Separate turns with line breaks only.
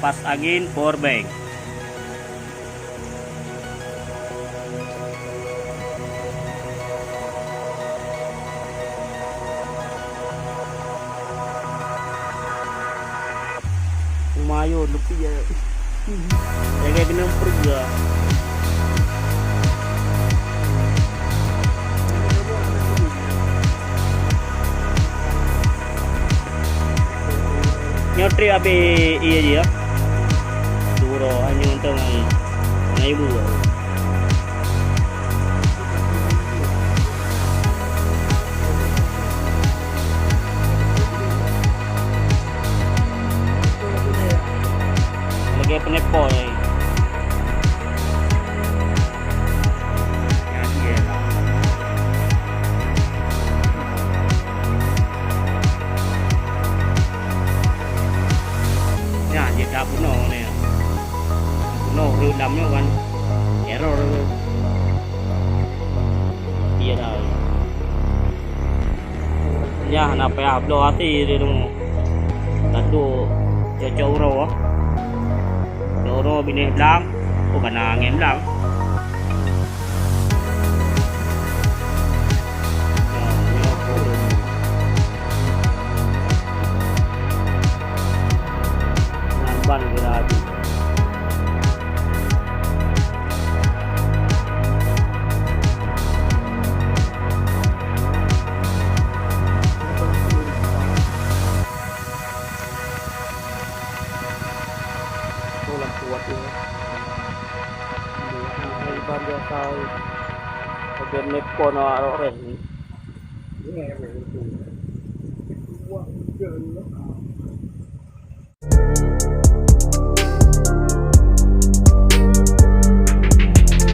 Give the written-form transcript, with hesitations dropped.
kipas angin power bank. Lumayan lebih ya. Jaga kena pergi. Nyotri abe iya dia. Duro hanya untuk ngai ibu. Lagi penepo ya. Dia puno ni, puno rudamnya kan, error, iya dah. Ya, kenapa ya upload hati dia tu, tadu cocok uro, uro bini belang, bukan angin belang. Ban kira aja. Tolong kuat ini. Ini ban dia tahu. Ada nepon orang ni. Ini. Wah, jangan.